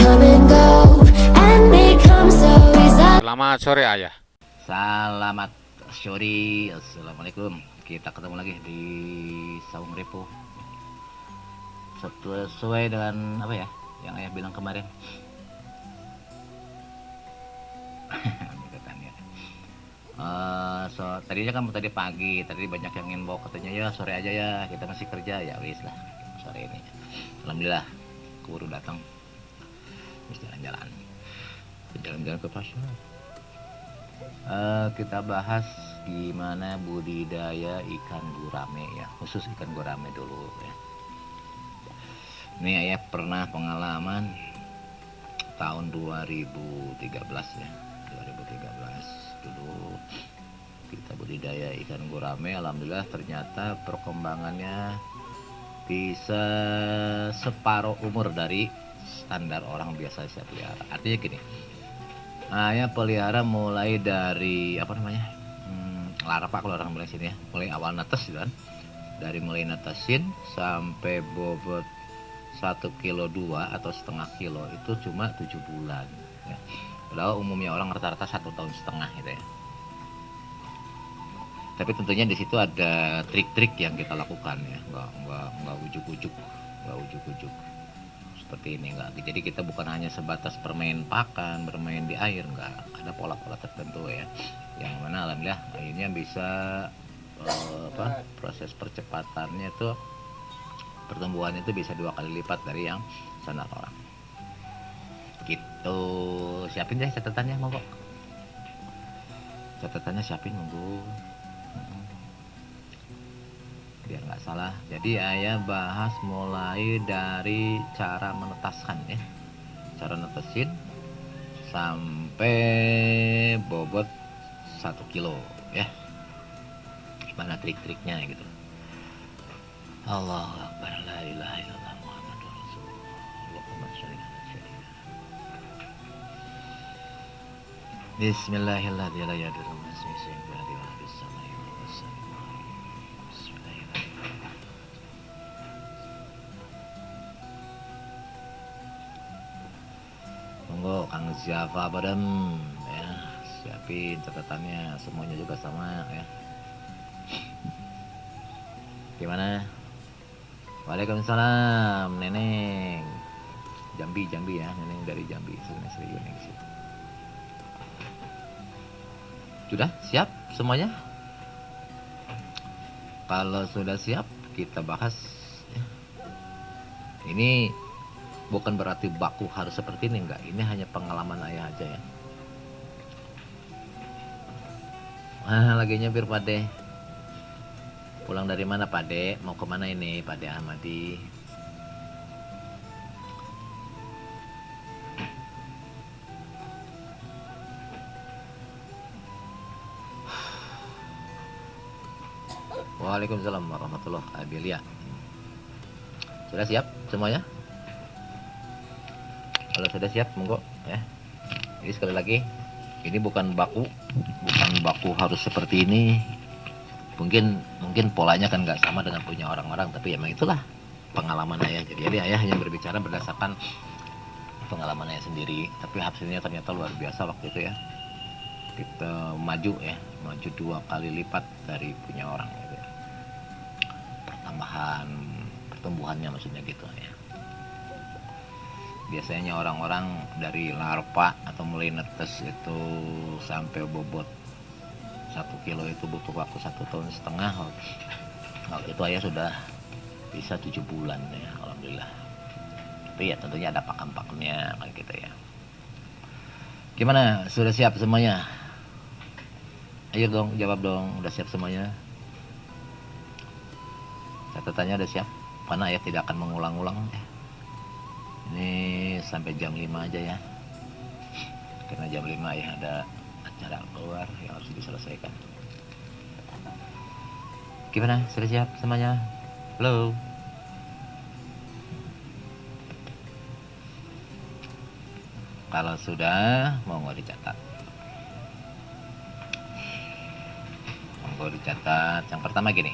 come and go and become so easy. Selamat sore ayah. Selamat sore, assalamualaikum. Kita ketemu lagi di Saung Repo. Sesuai dengan apa ya yang ayah bilang kemarin. Tadinya kan tadi pagi, tadi banyak yang inbox katanya ya sore aja ya, kita masih kerja ya wis lah sore ini. Alhamdulillah keburu datang, bisa jalan-jalan ke pasar. Kita bahas gimana budidaya ikan gurame ya, khusus ikan gurame dulu ya. Ini ayah pernah pengalaman tahun 2013 ya, 2013 dulu kita budidaya ikan gurame. Alhamdulillah ternyata perkembangannya bisa separuh umur dari standar orang biasa saya pelihara. Artinya gini, ayah pelihara mulai dari apa namanya larva kalau orang bilang sini ya, mulai awal netes gitu kan, dari mulai netesin sampai bobot 1,2 kilo atau setengah kilo itu cuma 7 bulan ya. Padahal umumnya orang rata-rata 1,5 tahun gitu ya. Tapi tentunya di situ ada trik-trik yang kita lakukan ya, nggak ujuk-ujuk seperti ini, nggak. Jadi kita bukan hanya sebatas bermain pakan, bermain di air, nggak, ada pola-pola tertentu ya, yang mana alhamdulillah akhirnya bisa proses percepatannya itu, pertumbuhannya itu bisa 2 kali lipat dari yang standar orang. Gitu, siapin deh catatannya, monggo. Catatannya siapin, monggo. Biar nggak salah. Jadi ayah bahas mulai dari cara menetaskan ya, cara netesin sampai bobot 1 kilo ya, gimana trik-triknya gitu. Allahu Akbar, la ilaha illallah Muhammadur Rasulullah. Allahumma sholli ala sayyidina. Bismillahirrahmanirrahim. La yadurru ma ismihi shay'un fil ardi wa la fis samai wa huwa as-sami'ul 'alim. Bismillahirrahmanirrahim. Monggo Kang Zyafa Badam ya, siapin catatannya, semuanya juga sama ya. Gimana? Waalaikumsalam Neneng. Jambi ya, Neneng dari Jambi, Sri Yuning situ. Sudah siap semuanya? Kalau sudah siap kita bahas ya. Ini bukan berarti baku harus seperti ini, enggak. Ini hanya pengalaman ayah aja ya. Lagi nyebir Pade. Pulang dari mana Pade? Mau kemana ini Pade Ahmadi? Waalaikumsalam warahmatullahi wabarakatuh. Sudah siap semuanya? Kalau sudah siap monggo ya. Jadi sekali lagi, ini bukan baku harus seperti ini. Mungkin polanya kan nggak sama dengan punya orang-orang, tapi emang itulah pengalaman ayah. Jadi ayah hanya berbicara berdasarkan pengalaman ayah sendiri, tapi hasilnya ternyata luar biasa waktu itu ya. Kita maju 2 kali lipat dari punya orang gitu ya. Pertumbuhannya maksudnya gitu ya. Biasanya orang-orang dari larva atau mulai netes itu sampai bobot 1 kilo itu butuh waktu 1,5 tahun. Waktu itu ayah sudah bisa 7 bulan ya, alhamdulillah. Tapi ya tentunya ada pakan-pakannya kan gitu ya. Gimana? Sudah siap semuanya? Ayo dong, jawab dong. Udah siap semuanya? Catatannya udah siap? Karena ayah tidak akan mengulang-ulang. Ini sampai jam 5 aja ya. Karena jam 5 ayah ada acara keluar yang harus diselesaikan. Gimana? Sudah siap semuanya? Halo? Kalau sudah, monggo dicatat. Yang pertama gini.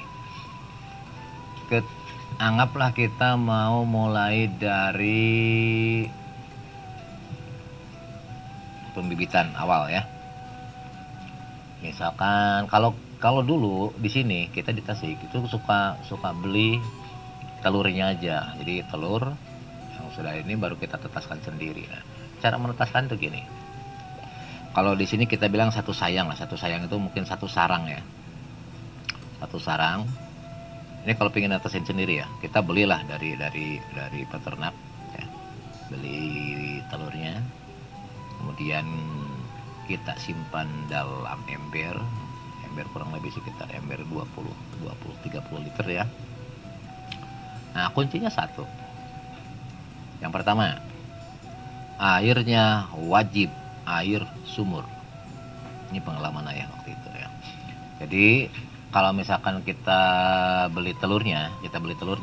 Anggaplah kita mau mulai dari pembibitan awal ya. Misalkan kalau dulu di sini kita di Tasik itu suka beli telurnya aja. Jadi telur yang sudah ini baru kita tetaskan sendiri. Nah, cara menetaskan itu gini. Kalau di sini kita bilang satu sayang lah, satu sayang itu mungkin satu sarang ya. Satu sarang. Ini kalau pengen netesin sendiri ya, kita belilah dari peternak ya. Beli telurnya. Kemudian kita simpan dalam ember kurang lebih sekitar ember 20 30 liter ya. Nah, kuncinya satu. Yang pertama, airnya wajib air sumur. Ini pengalaman ayah waktu itu ya. Jadi kalau misalkan kita beli telurnya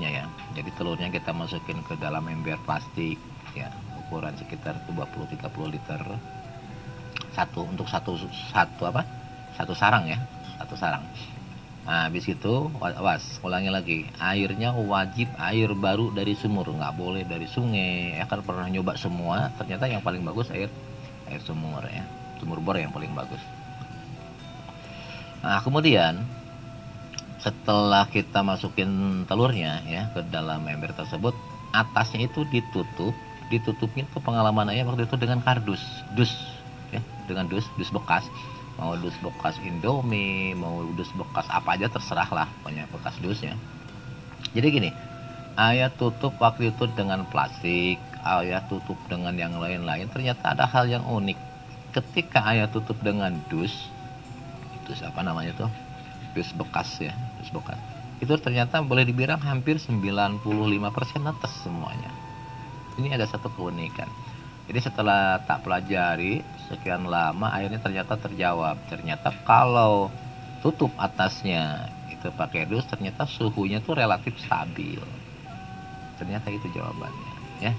ya. Jadi telurnya kita masukin ke dalam ember plastik ya, ukuran sekitar 20-30 liter. Satu sarang ya, satu sarang. Nah, habis itu ulangi lagi, airnya wajib air baru dari sumur, nggak boleh dari sungai. Ya kan pernah nyoba semua, ternyata yang paling bagus air sumur ya, sumur bor yang paling bagus. Nah, kemudian setelah kita masukin telurnya ya ke dalam ember tersebut, atasnya itu ditutupnya itu pengalaman ayah waktu itu dengan kardus, ya, dengan dus bekas. Mau dus bekas Indomie, mau dus bekas apa aja terserah lah, pokoknya bekas dusnya. Jadi gini, ayah tutup waktu itu dengan plastik, ayah tutup dengan yang lain-lain. Ternyata ada hal yang unik. Ketika ayah tutup dengan dus apa namanya tuh? Dus bekas ya, dus bekas. Itu ternyata boleh dibilang hampir 95% netes semuanya. Ini ada satu keunikan. Jadi setelah tak pelajari sekian lama, akhirnya ternyata terjawab. Ternyata kalau tutup atasnya itu pakai dus, ternyata suhunya tuh relatif stabil. Ternyata itu jawabannya ya.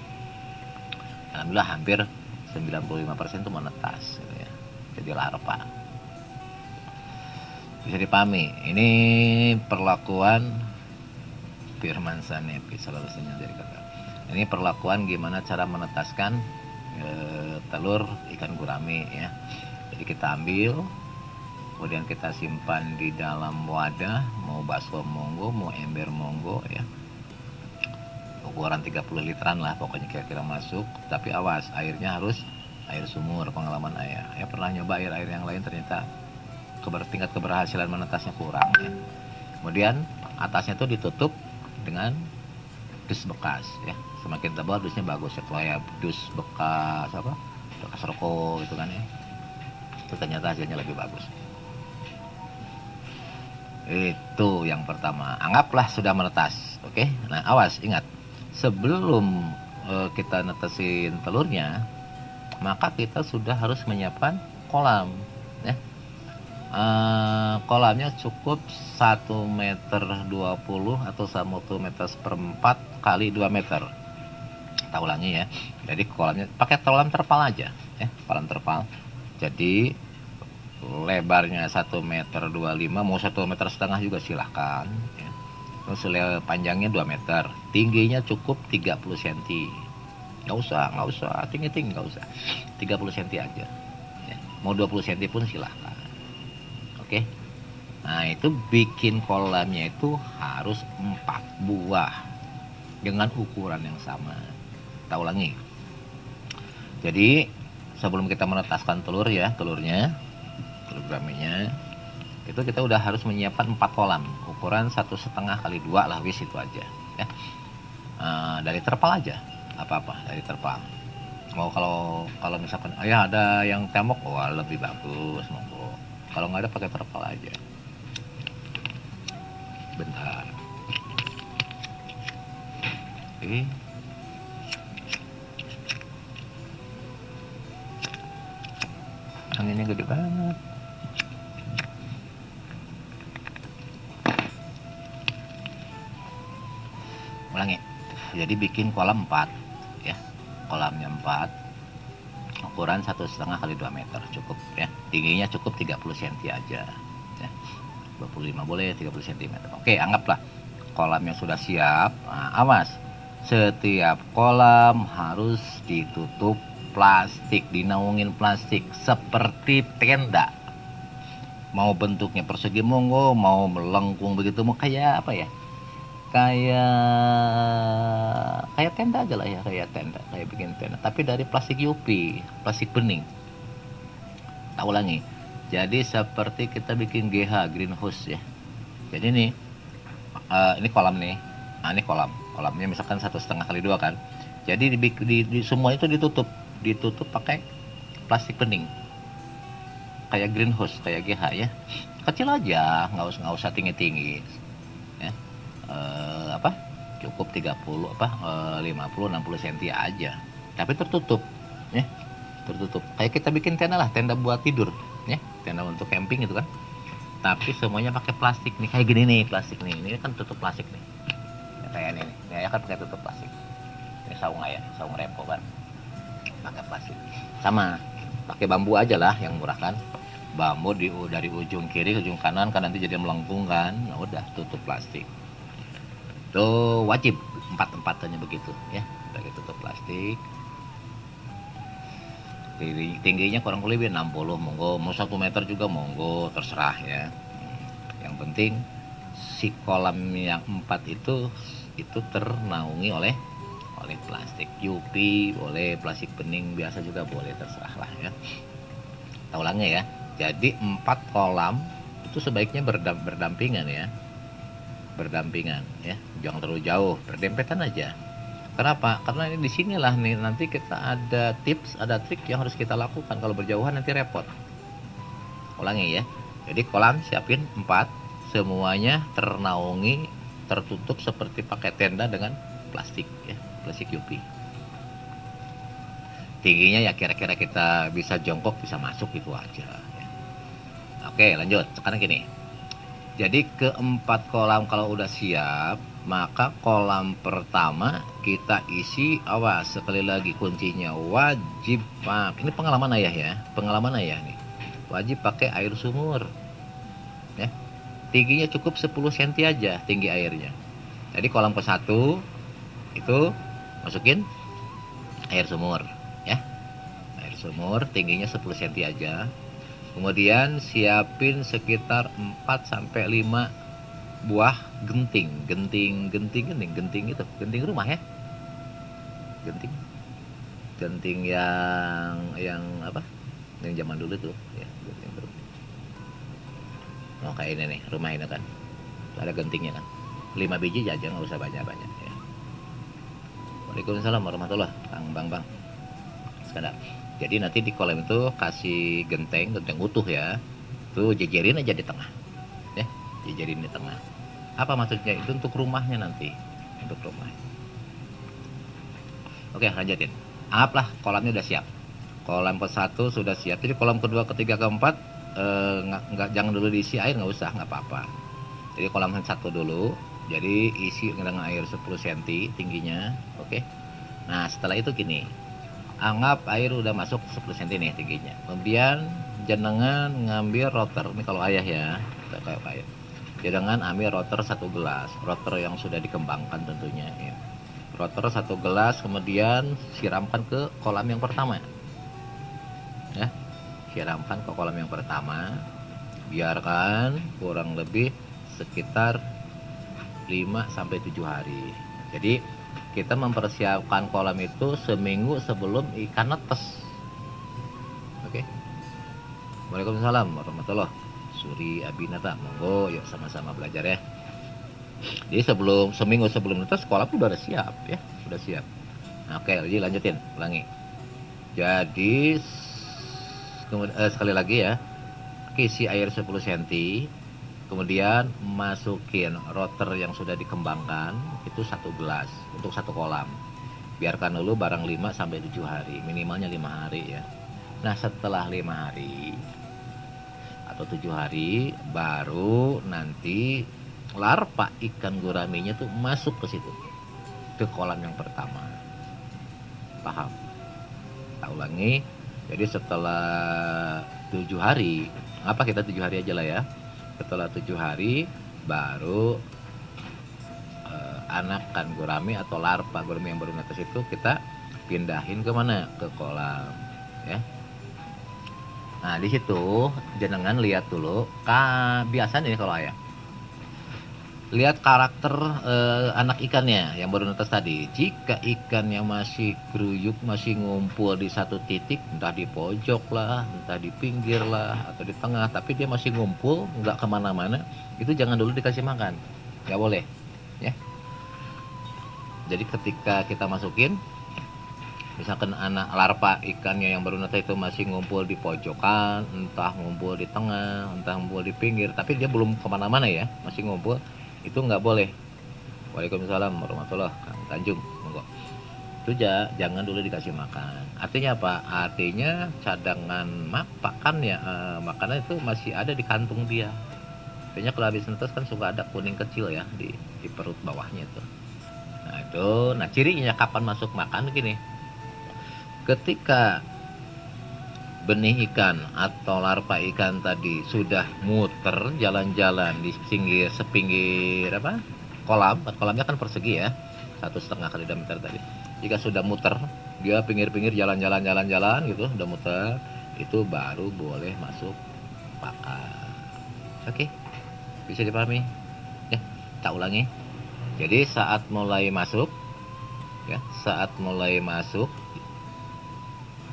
Alhamdulillah hampir 95% itu menetas gitu ya. Jadi larva. Bisa dipahami. Ini perlakuan Firman Sanepi solusinya dari kata. Ini perlakuan gimana cara menetaskan telur ikan gurame ya. Jadi kita ambil, kemudian kita simpan di dalam wadah, mau baskom monggo, mau ember monggo ya. Ukuran 30 literan lah pokoknya kira-kira masuk, tapi awas airnya harus air sumur. Pengalaman ayah pernah nyoba air yang lain, ternyata tingkat keberhasilan menetasnya kurang ya. Kemudian atasnya tuh ditutup dengan dus bekas ya. Semakin tebal dusnya bagus ya, kayak dus bekas rokok gitu kan ya. Itu ternyata hasilnya lebih bagus. Itu yang pertama, anggaplah sudah menetas. Oke. Nah, awas, ingat, sebelum kita netesin telurnya, maka kita sudah harus menyiapkan kolam ya. Kolamnya cukup 1,20 meter atau 1 meter seperempat kali 2 meter. Kita ulangi ya. Jadi kolamnya pakai kolam terpal aja ya, kolam terpal. Jadi lebarnya 1,25 meter, mau 1,5 meter juga silahkan ya. Terus panjangnya 2 meter, tingginya cukup 30 cm. Nggak usah tinggi, nggak usah. 30 cm aja ya. Mau 20 cm pun silahkan. Oke. Nah, itu bikin kolamnya itu harus 4 buah dengan ukuran yang sama. Kita ulangi. Jadi sebelum kita menetaskan telurnya, telur guramenya, itu kita udah harus menyiapkan 4 kolam ukuran 1,5 kali 2 lah, wis itu aja ya. Dari terpal aja, apa-apa dari terpal. Mau kalau misalkan ayah ada yang tembok, wah lebih bagus, monggo. Kalau nggak ada pakai terpal aja. Bentar. Oke. Anginnya gede banget. Ulangi. Jadi bikin kolam 4 ya. Kolamnya 4. Ukuran 1,5 kali 2 meter cukup ya. Tingginya cukup 30 cm aja ya. 25 boleh, 30 cm. Oke, anggaplah kolamnya sudah siap. Nah, awas. Setiap kolam harus ditutup plastik, dinaungin plastik seperti tenda. Mau bentuknya persegi monggo, mau melengkung begitu, mau kayak apa ya? Kayak tenda aja lah ya, kayak tenda, kayak bikin tenda. Tapi dari plastik UV, plastik bening. Tak ulangi. Jadi seperti kita bikin GH, greenhouse ya. Jadi ini kolam nih. Nah, ini kolamnya misalkan 1,5 kali 2 kan. Jadi semua itu ditutup pakai plastik bening, kayak greenhouse, kayak GH ya. Kecil aja, nggak usah tinggi ya. Apa, cukup 30 50 60 cm aja, tapi tertutup ya, kayak kita bikin tenda lah, tenda buat tidur ya, tenda untuk camping gitu kan, tapi semuanya pakai plastik nih, kayak gini nih, plastik nih, ini kan tutup plastik nih ya, kayak ini nih, kan pakai tutup plastik. Ini saung repo kan pakai plastik, sama pakai bambu aja lah yang murah kan, bambu dari ujung kiri ke ujung kanan kan, nanti jadi melengkung kan. Nah, udah tutup plastik tuh, wajib empatnya begitu ya, pakai tutup plastik. Tingginya kurang lebih 60, monggo, mau 1 meter juga monggo, terserah ya. Yang penting si kolam yang 4 itu ternaungi oleh plastik UV, boleh plastik bening biasa juga boleh, terserah lah ya. Kita ulangi ya. Jadi 4 kolam itu sebaiknya berdampingan ya. Jangan terlalu jauh, berdempetan aja. Kenapa? Karena ini di sinilah nih nanti kita ada tips, ada trik yang harus kita lakukan. Kalau berjauhan nanti repot. Ulangi ya. Jadi kolam siapin 4, semuanya ternaungi, tertutup seperti pakai tenda dengan plastik ya, plastik UV. Tingginya ya kira-kira kita bisa jongkok, bisa masuk itu aja ya. Oke, lanjut. Sekarang gini. Jadi ke-4 kolam kalau udah siap, maka kolam pertama kita isi, awas sekali lagi kuncinya, wajib pakai, ini pengalaman ayah nih, wajib pakai air sumur ya. Tingginya cukup 10 cm aja tinggi airnya. Jadi kolam ke-1 itu masukin air sumur ya, air sumur tingginya 10 cm aja. Kemudian siapin sekitar 4-5 buah genting itu, genting rumah ya, genting yang apa, yang zaman dulu tuh ya, genting rumah. Oh, kayak ini nih, rumah ini kan ada gentingnya kan, 5 biji aja, nggak usah banyak ya. Waalaikumsalam warahmatullah, bang sekadar. Jadi nanti di kolam itu kasih genteng utuh ya, tuh jejerin aja di tengah ya, jejerin di tengah. Apa maksudnya? Itu untuk rumahnya nanti, untuk rumah. Oke, lanjutin. Anggaplah kolamnya udah siap, kolam ke-1 sudah siap. Jadi kolam kedua, ketiga, keempat jangan dulu diisi air, nggak usah, nggak apa-apa. Jadi kolam 1 dulu, jadi isi dengan air 10 cm tingginya. Oke. Nah setelah itu gini, anggap air udah masuk 10 cm nih tingginya. Kemudian jenengan ngambil rotor. Ini kalau ayah ya, kayak ayah. Jenengan ambil rotor 1 gelas, rotor yang sudah dikembangkan tentunya ya. Rotor 1 gelas, kemudian siramkan ke kolam yang pertama. Ya. Siramkan ke kolam yang pertama. Biarkan kurang lebih sekitar 5-7 hari. Jadi kita mempersiapkan kolam itu seminggu sebelum ikan netes. Oke. Waalaikumsalam warahmatullahi. Suri Abinata, monggo yuk sama-sama belajar ya. Jadi seminggu sebelum netes kolam udah siap ya, sudah siap. Nah, oke, jadi lanjutin, ulangi. Jadi sekali lagi ya, isi air 10 cm, kemudian masukin rotor yang sudah dikembangkan itu 1 gelas untuk 1 kolam. Biarkan dulu barang 5-7 hari, minimalnya 5 hari ya. Nah setelah 5 hari atau 7 hari baru nanti larva ikan guraminya tuh masuk ke situ, ke kolam yang pertama. Paham? Tak ulangi. Jadi setelah 7 hari, apa kita 7 hari aja lah ya. Setelah 7 hari baru anak kan gurami atau larva gurami yang baru netes itu kita pindahin ke mana? Ke kolam, ya. Nah, di situ jenengan lihat dulu, biasanya nih kalau ayah lihat karakter anak ikannya yang baru netes tadi. Jika ikan yang masih geruyuk, masih ngumpul di satu titik, entah di pojok lah, entah di pinggir lah, atau di tengah, tapi dia masih ngumpul, nggak kemana-mana, itu jangan dulu dikasih makan, nggak boleh, ya. Jadi ketika kita masukin, misalkan anak larva ikannya yang baru netes itu masih ngumpul di pojokan, entah ngumpul di tengah, entah ngumpul di pinggir, tapi dia belum kemana-mana ya, masih ngumpul, itu nggak boleh. Waalaikumsalam warahmatullahi wabarakatuh. Tanjung, monggo. Itu jangan dulu dikasih makan. Artinya apa? Artinya cadangan pakan ya, makanan itu masih ada di kantung dia. Biasanya kalau habis netes kan suka ada kuning kecil ya di perut bawahnya itu. Nah itu, nah cirinya kapan masuk makan gini. Ketika benih ikan atau larva ikan tadi sudah muter jalan-jalan di sepinggir apa kolamnya kan persegi ya, 1,5 kali diameter tadi. Jika sudah muter, dia pinggir-pinggir jalan-jalan gitu, udah muter, itu baru boleh masuk pakan. Oke, bisa dipahami ya. Tak ulangi. Jadi saat mulai masuk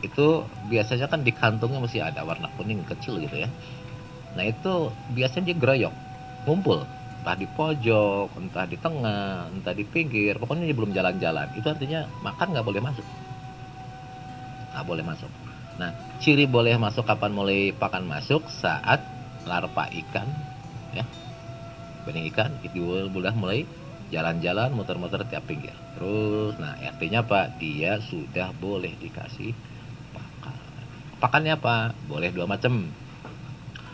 itu biasanya kan di kantungnya masih ada warna kuning kecil gitu ya. Nah itu biasanya dia geroyok, ngumpul, entah di pojok, entah di tengah, entah di pinggir, pokoknya dia belum jalan-jalan. Itu artinya makan nggak boleh masuk, nggak boleh masuk. Nah ciri boleh masuk kapan mulai pakan masuk saat larva ikan, ya, benih ikan itu udah mulai jalan-jalan, muter-muter tiap pinggir. Terus, nah artinya apa? Dia sudah boleh dikasih pakannya apa? Boleh dua macam.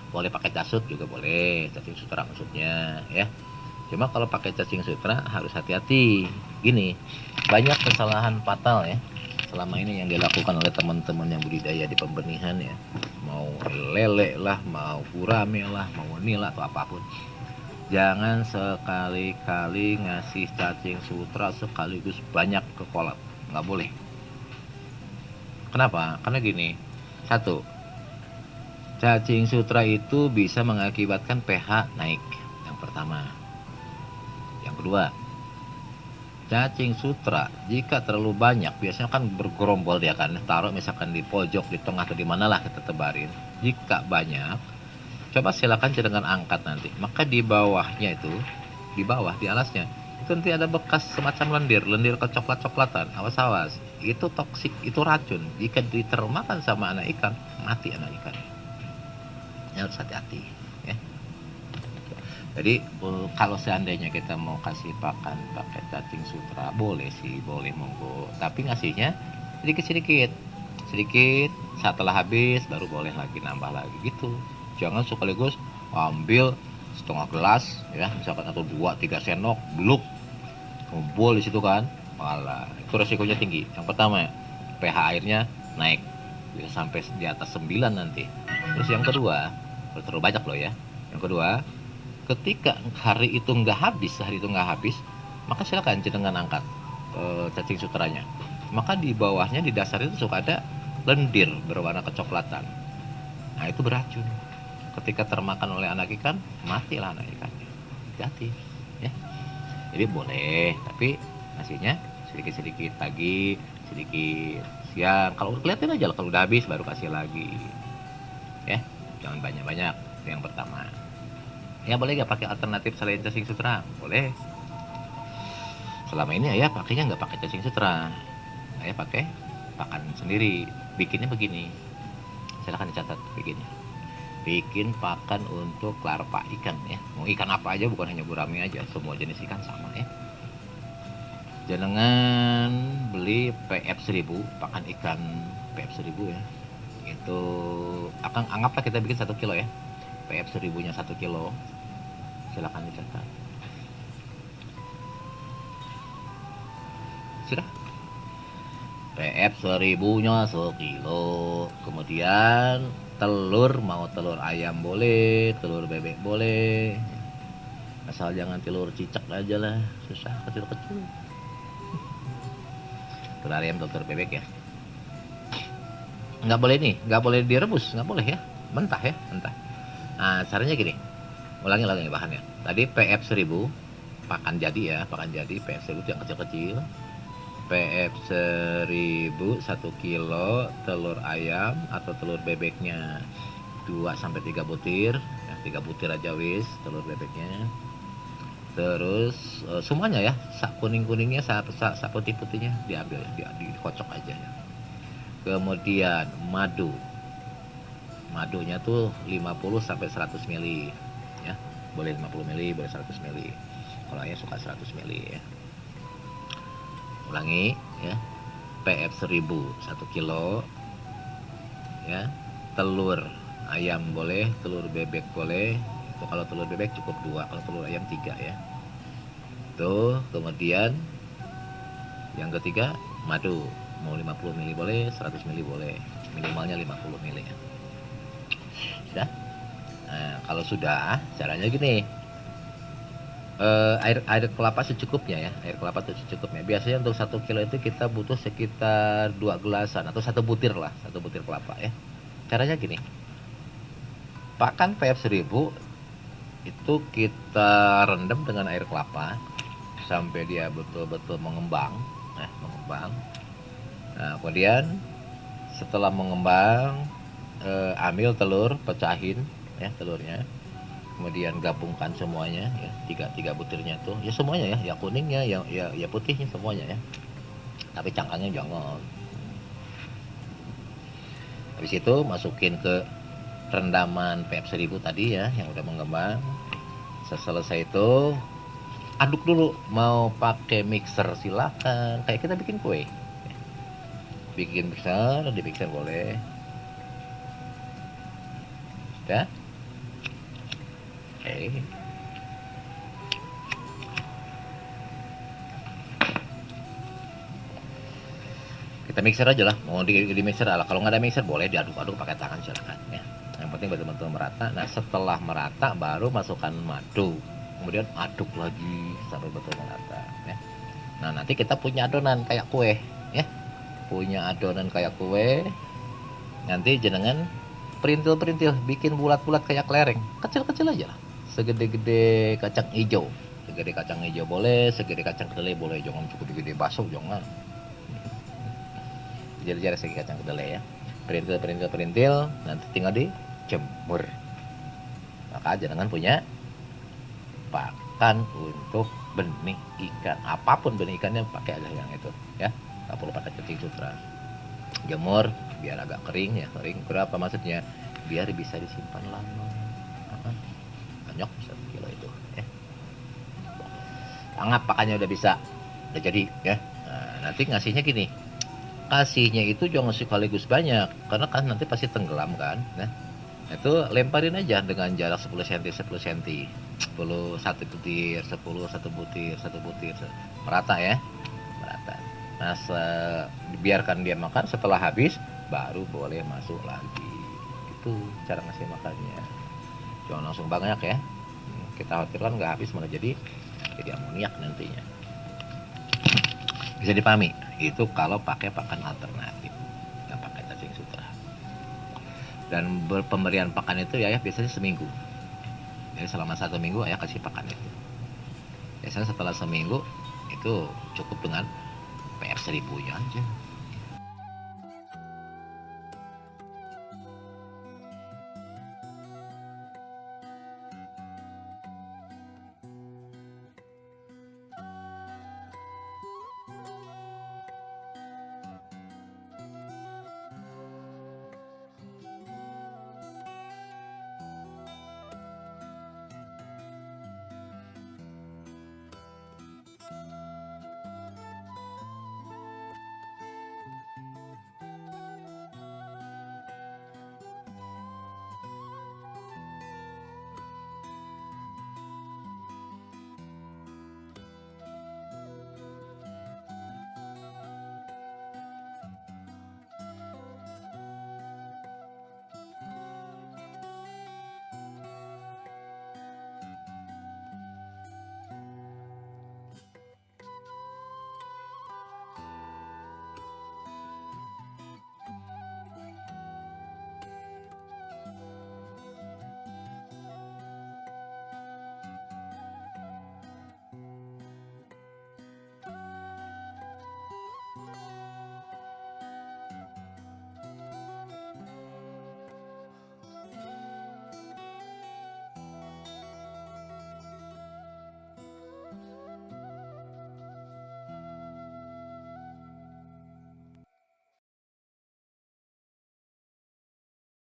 Boleh pakai casut juga boleh, cacing sutra maksudnya ya. Cuma kalau pakai cacing sutra harus hati-hati. Gini, banyak kesalahan fatal ya selama ini yang dilakukan oleh teman-teman yang budidaya di pembenihan ya. Mau lele lah, mau gurame lah, mau nila atau apapun. Jangan sekali-kali ngasih cacing sutra sekaligus banyak ke kolam. Nggak boleh. Kenapa? Karena gini, satu, cacing sutra itu bisa mengakibatkan pH naik. Yang pertama. Yang kedua, cacing sutra jika terlalu banyak, biasanya kan bergerombol dia kan, taruh misalkan di pojok, di tengah atau di manalah kita tebarin. Jika banyak, coba silakan dengan angkat nanti. Maka di bawahnya itu, di bawah, di alasnya, itu nanti ada bekas semacam lendir kecoklat-coklatan. Awas-awas, itu toksik, itu racun. Jika ditermakan sama anak ikan, mati anak ikan. Harus hati-hati ya. Jadi kalau seandainya kita mau kasih pakan pakai cacing sutra boleh sih, boleh monggo, tapi ngasihnya sedikit setelah habis baru boleh lagi nambah lagi gitu. Jangan sekaligus ambil setengah gelas ya, misalkan atau 2-3 sendok beluk ngumpul di situ kan, malah itu resikonya tinggi. Yang pertama pH airnya naik bisa sampai di atas 9 nanti. Terus yang kedua, terlalu banyak loh ya. Yang kedua, ketika hari itu nggak habis, maka silakan jenengan angkat cacing sutranya. Maka di bawahnya, di dasar itu suka ada lendir berwarna kecoklatan. Nah itu beracun. Ketika termakan oleh anak ikan, matilah anak ikannya. Hati-hati ya. Jadi boleh, tapi nasinya sedikit-sedikit pagi, sedikit siang. Kalau kelihatan aja, kalau udah habis baru kasih lagi. Ya, jangan banyak-banyak. Itu yang pertama. Ya boleh nggak pakai alternatif selain cacing sutra? Boleh. Selama ini ayah pakainya nggak pakai cacing sutra. Ayah pakai pakan sendiri. Bikinnya begini. Silahkan dicatat bikinnya. Bikin pakan untuk larva ikan ya. Mau ikan apa aja, bukan hanya gurame aja. Semua jenis ikan sama ya. Jangan beli PF 1000, pakan ikan PF 1000 ya. Itu akan anggaplah kita bikin 1 kilo ya. PF 1000-nya 1 kilo. Silakan dicatat. Sudah? PF 1000-nya 1 kilo. Kemudian telur, mau telur ayam boleh, telur bebek boleh. Asal jangan telur cicak aja lah, susah, kecil-kecil. telur ayam telur bebek ya. Nggak boleh nih, nggak boleh direbus, nggak boleh ya, mentah ya, mentah. Nah, caranya gini, ulangi bahannya. Tadi PF 1000 pakan jadi ya, pakan jadi PF 1000 yang kecil-kecil. PF 1000 1 kilo telur ayam atau telur bebeknya 2 sampai 3 butir, ya, 3 butir aja wis telur bebeknya. Terus semuanya ya, sak kuning-kuningnya, sak putih-putihnya diambil, dikocok aja ya. Kemudian madu. Madunya tuh 50 sampai 100 ml ya. Boleh 50 ml, boleh 100 ml. Kalau ayah suka 100 ml ya. Ulangi ya. PF 1000 1 kilo ya. Telur ayam boleh, telur bebek boleh. Itu kalau telur bebek cukup 2, kalau telur ayam 3 ya. Tuh, kemudian yang ketiga madu. Mau 50 ml boleh, 100 ml boleh. Minimalnya 50 ml ya. Sudah? Nah, kalau sudah, caranya gini. Air kelapa secukupnya ya, air kelapa itu secukupnya. Biasanya untuk 1 kilo itu kita butuh sekitar 2 gelasan atau 1 butir lah, 1 butir kelapa ya. Caranya gini. Pakan PF 1000 itu kita rendam dengan air kelapa sampai dia betul-betul mengembang, mengembang. Nah, kemudian setelah mengembang, ambil telur, pecahin ya telurnya, kemudian gabungkan semuanya ya, tiga butirnya tuh ya, semuanya ya, ya kuningnya ya putihnya semuanya ya, tapi cangkangnya jangan. Habis itu masukin ke rendaman PF 1000 tadi ya yang udah mengembang. Selesai itu aduk dulu, mau pakai mixer silakan, kayak kita bikin kue, bikin mixer, di mixer boleh. Sudah. Oke. Kita mixer aja lah, mau di mixer lah. Kalau nggak ada mixer boleh diaduk-aduk pakai tangan silakan ya. Yang penting betul-betul merata. Nah, setelah merata baru masukkan madu, kemudian aduk lagi sampai betul merata ya. Nah, nanti kita punya adonan kayak kue ya, punya adonan kayak kue. Nanti jenengan perintil-perintil, bikin bulat-bulat kayak kelereng, kecil-kecil aja lah, segede-gede kacang hijau. Segede kacang hijau boleh, segede kacang kedelai boleh, jangan cukup gede bakso, jangan. Jari-jari segede kacang kedelai ya. Perintil, nanti tinggal dijemur. Maka jenengan punya pakan untuk benih ikan. Apapun benih ikannya pakai aja yang itu ya. Nggak perlu pakai cacing sutra. Jemur biar agak kering ya, kering berapa maksudnya, biar bisa disimpan lama. Banyak 1 kilo itu ya. Anggap pakannya udah bisa, udah jadi ya. Nah, nanti ngasihnya gini, kasihnya itu jangan sekaligus banyak karena kan nanti pasti tenggelam kan nah. Itu lemparin aja dengan jarak 10 cm 10 cm, 10 1 butir, 10 1 butir, 1 butir, merata ya, merata. Nah, biarkan dia makan, setelah habis baru boleh masuk lagi. Itu cara ngasih makannya, jangan langsung banyak ya, kita khawatirkan nggak habis malah jadi amoniak nantinya. Bisa dipahami itu kalau pakai pakan alternatif, nggak pakai cacing sutra. Dan pemberian pakan itu ya biasanya seminggu, jadi selama 1 minggu ayah kasih pakan itu. Biasanya setelah seminggu itu cukup dengan PF 1000 aja.